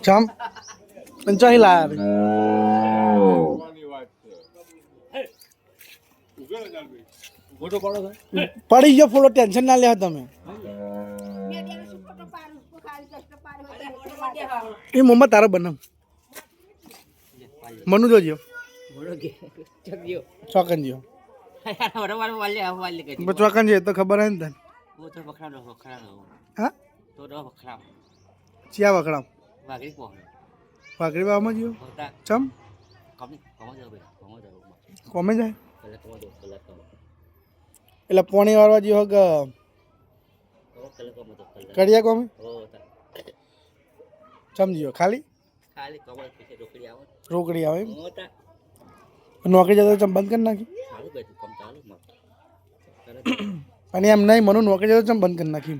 ચમ ચાહી લાયા પડી ગયો ફોટો ટેન્શન ના લે તમે એ મોમાં તારો બનાવ મનુ જોજો ચોકન જો ચોકન છે તો ખબર હે ને તને હા ચિયા વખરામ વાઘરી બામાં જીઓ ચમ કોમે જાય એટલે પોણી વાળવા જીઓ કે કડિયા કોમે ચમ જીઓ ખાલી રોકડી આવે નોકરી જતો ચમ બંધ કરી નાખી અને એમ નહીં મનુ નોકરી જતો ચમ બંધ કરી નાખી